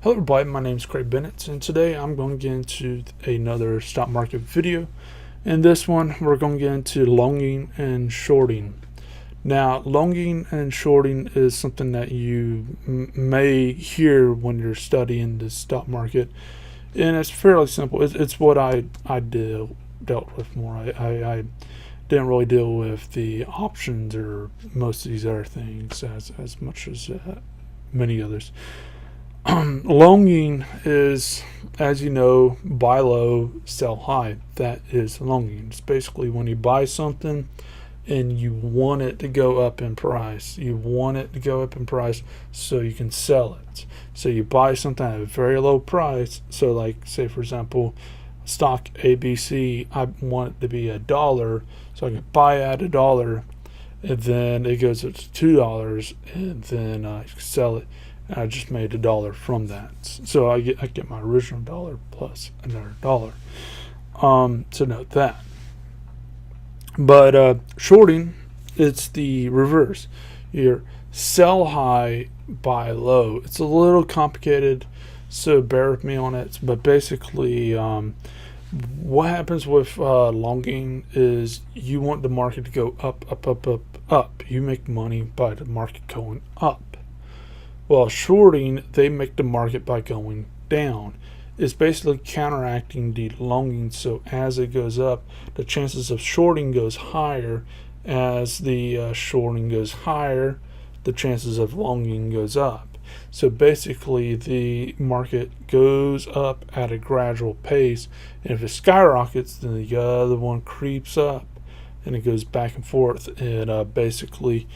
Hello everybody, my name is Craig Bennett, and today I'm going to get into another stock market video. In this one, we're going to get into longing and shorting. Now, longing and shorting is something that you may hear when you're studying the stock market, and it's fairly simple. It's what I dealt with more. I didn't really deal with the options or most of these other things as much as many others. Longing is, as you know, buy low, sell high. That is longing. It's basically when you buy something and you want it to go up in price. You want it to go up in price so you can sell it. So you buy something at a very low price. So like, say for example, stock ABC, I want it to be $1, so I can buy at $1, and then it goes up to $2, and then I sell it. I just made $1 from that, so I get my original $1 plus another $1. So note that. But shorting, it's the reverse. You sell high, buy low. It's a little complicated, so bear with me on it. But basically, what happens with longing is you want the market to go up, up, up, up, up. You make money by the market going up. Well, shorting, they make the market by going down. It's basically counteracting the longing, so as it goes up, the chances of shorting goes higher. As the shorting goes higher, the chances of longing goes up. So basically, the market goes up at a gradual pace, and if it skyrockets, then the other one creeps up, and it goes back and forth, and basically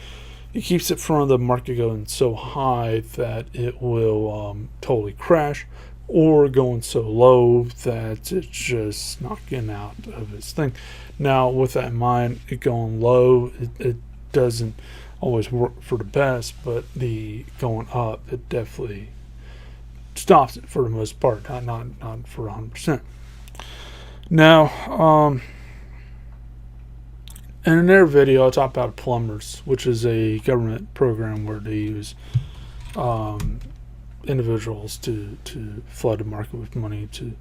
it keeps it from the market going so high that it will totally crash, or going so low that it's just not getting out of its thing. Now, with that in mind, it going low, it doesn't always work for the best, but the going up, it definitely stops it for the most part, not for 100%. Now, in another video, I'll talk about plumbers, which is a government program where they use individuals to flood the market with money to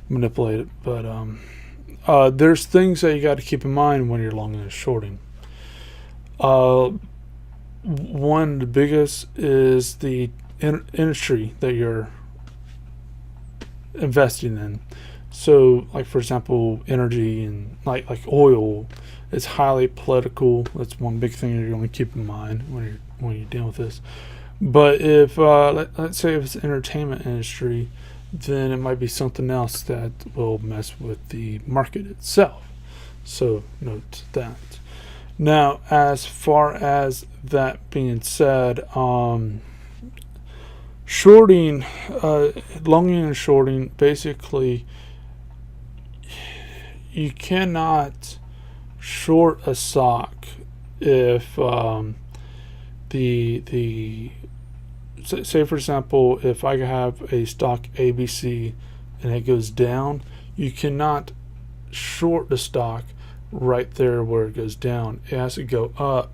manipulate it. But there's things that you got to keep in mind when you're longing and shorting. One of the biggest is the industry that you're investing in. So, like for example, energy and like oil, it's highly political. That's one big thing you're going to keep in mind when you're dealing with this. But if let's say if it's entertainment industry, then it might be something else that will mess with the market itself. So note that. Now, as far as that being said, shorting, longing and shorting, basically, you cannot short a stock if say for example, if I have a stock ABC and it goes down, you cannot short the stock right there where it goes down. It has to go up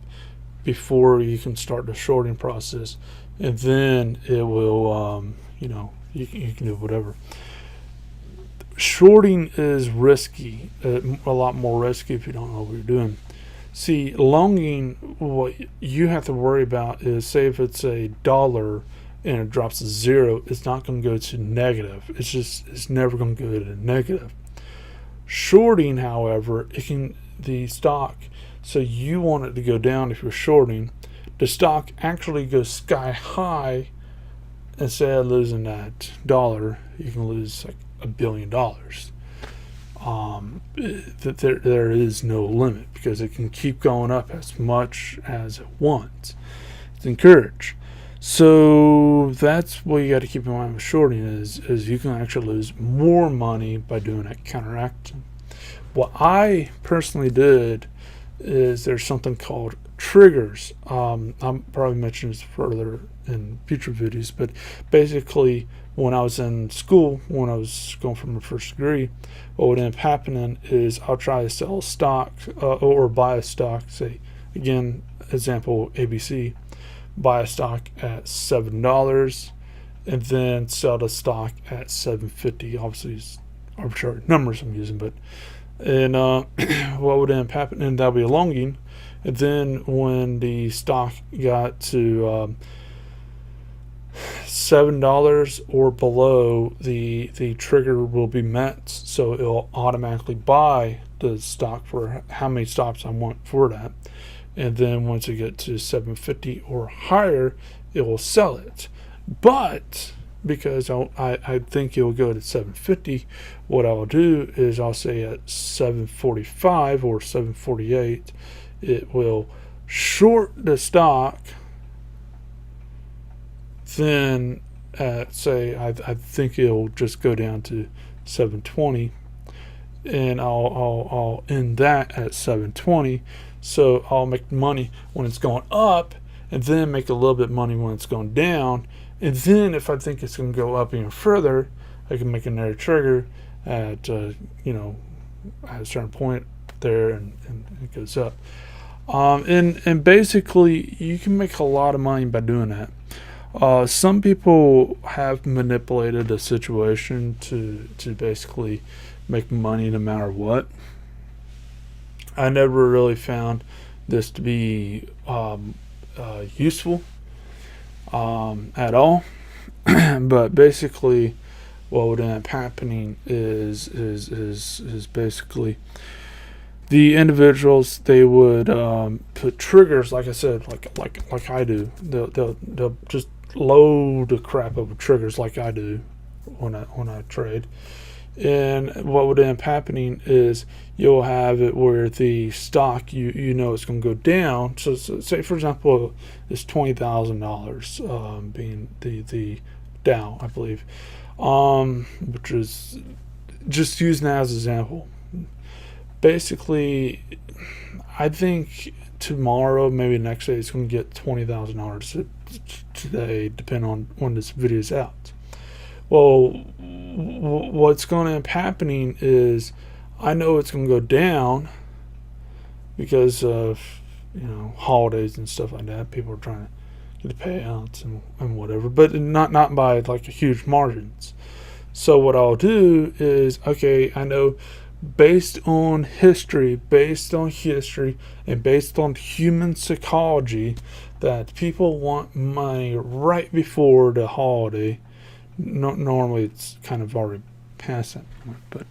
before you can start the shorting process, and then it will you can do whatever. Shorting is risky, a lot more risky if you don't know what you're doing. See, longing, what you have to worry about is, say if it's $1 and it drops to 0, it's not going to go to negative. It's never going to go to negative. Shorting, however, the stock, so you want it to go down if you're shorting, the stock actually goes sky high. Instead of losing that $1, you can lose like $1 billion. There is no limit because it can keep going up as much as it wants. It's encouraged. So that's what you got to keep in mind with shorting is you can actually lose more money by doing that counteracting. What I personally did is there's something called triggers. I'll probably mention this further in future videos, but basically when I was in school, when I was going for my first degree, what would end up happening is I'll try to sell a stock or buy a stock, say again, example ABC, buy a stock at $7, and then sell the stock at 750. Obviously, it's arbitrary numbers I'm using, but and what would end up happening? That'll be a longing, and then when the stock got to $7 or below, the trigger will be met, so it'll automatically buy the stock for how many stops I want for that, and then once it gets to 750 or higher, it will sell it. But because I think it'll go to 750, what I'll do is I'll say at 745 or 748, it will short the stock. Then say I think it'll just go down to 720, and I'll end that at 720. So I'll make money when it's going up, and then make a little bit of money when it's going down. And then if I think it's going to go up even further, I can make another trigger at at a certain point there, and it goes up. And basically, you can make a lot of money by doing that. Some people have manipulated the situation to basically make money no matter what. I never really found this to be useful at all. But basically, what would end up happening is basically the individuals, they would put triggers, like I said, like I do. They'll just load the crap over triggers like I do when I trade. And what would end up happening is you'll have it where the stock, you know it's going to go down. So say for example, it's $20,000 being the Dow, I believe, which is just using that as an example. Basically, I think tomorrow, maybe next day, it's going to get $20,000 today, depending on when this video is out. Well, what's going to end up happening is I know it's going to go down because of holidays and stuff like that. People are trying to get the payouts and whatever, but not by like huge margins. So what I'll do is, okay, I know based on history, and based on human psychology, that people want money right before the holiday. Normally it's kind of already past that point, but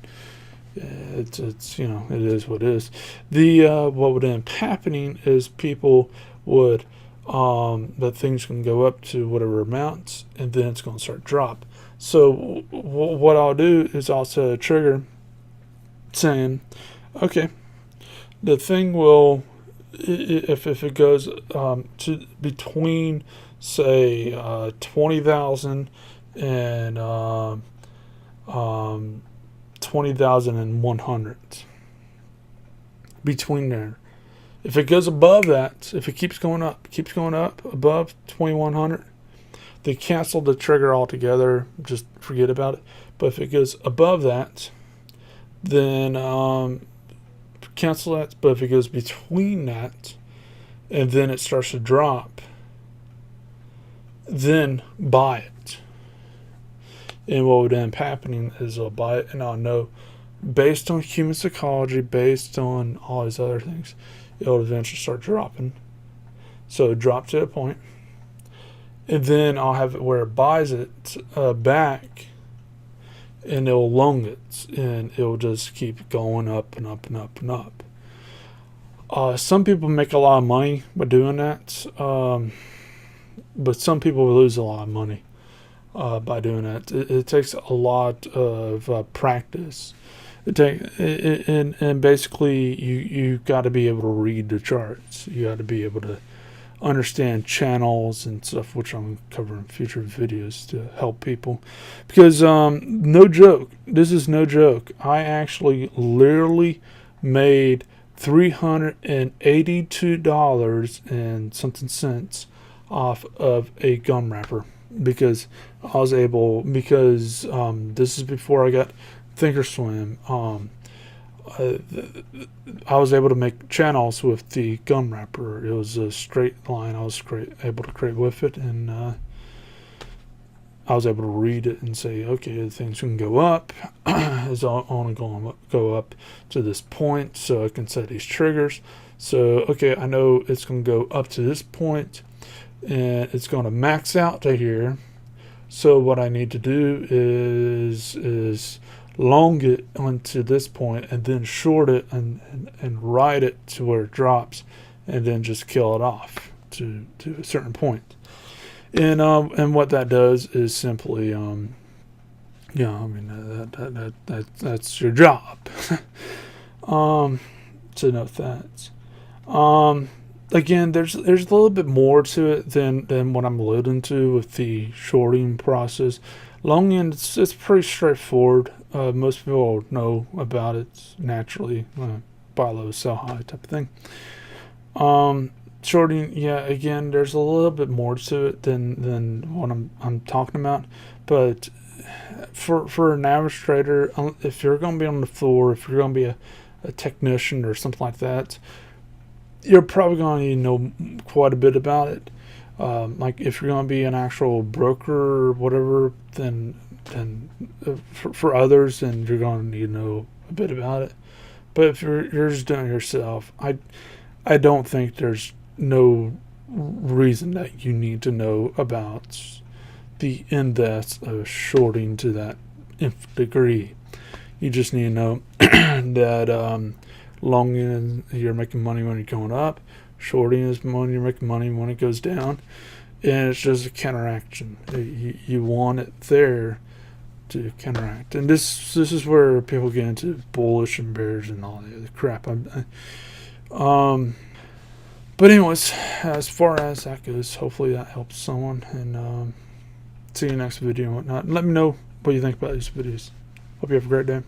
it's it is what it is. What would end up happening is people would that things can go up to whatever amounts, and then it's going to start drop. So what I'll do is I'll set a trigger saying, okay, the thing will, if it goes to between say 20,000 and 20,000 and 100, between there. If it goes above that, if it keeps going up above 2,100, they cancel the trigger altogether. Just forget about it. But if it goes above that, then cancel that. But if it goes between that, and then it starts to drop, then buy it. And what would end up happening is I'll buy it, and I'll know, based on human psychology, based on all these other things, it'll eventually start dropping. So it drops to a point, and then I'll have it where it buys it back, and it'll long it, and it'll just keep going up and up and up and up. Some people make a lot of money by doing that, but some people lose a lot of money by doing that. It takes a lot of practice. And basically you got to be able to read the charts. You got to be able to understand channels and stuff, which I'm covering in future videos to help people. Because no joke, this is no joke, I actually literally made $382 and something cents off of a gum wrapper, because I was able, because this is before I got Thinkorswim. I was able to make channels with the gum wrapper. It was a straight line. I was able to create with it, and I was able to read it and say, okay, the thing's going to go up. It's only going to go up to this point, so I can set these triggers. So, okay, I know it's going to go up to this point, and it's going to max out to here. So what I need to do is long it onto this point, and then short it and ride it to where it drops, and then just kill it off to a certain point. And what that does is simply, that's your job. To note that. Again, there's a little bit more to it than what I'm alluding to with the shorting process. Longing, it's pretty straightforward. Most people know about it naturally. Buy low, sell high type of thing. Shorting, yeah, again, there's a little bit more to it than what I'm talking about. But for an average trader, if you're going to be on the floor, if you're going to be a technician or something like that, you're probably going to know quite a bit about it. Like if you're going to be an actual broker or whatever, then for others, then you're going to need to know a bit about it. But if you're just doing it yourself, I don't think there's no reason that you need to know about the in-depth of shorting to that nth degree. You just need to know that longing, you're making money when you're going up. Shorting is when you're making money when it goes down. And it's just a counteraction. You want it there to counteract. And this is where people get into bullish and bearish and all the other crap. But anyways, as far as that goes, hopefully that helps someone. And see you next video and whatnot. And let me know what you think about these videos. Hope you have a great day.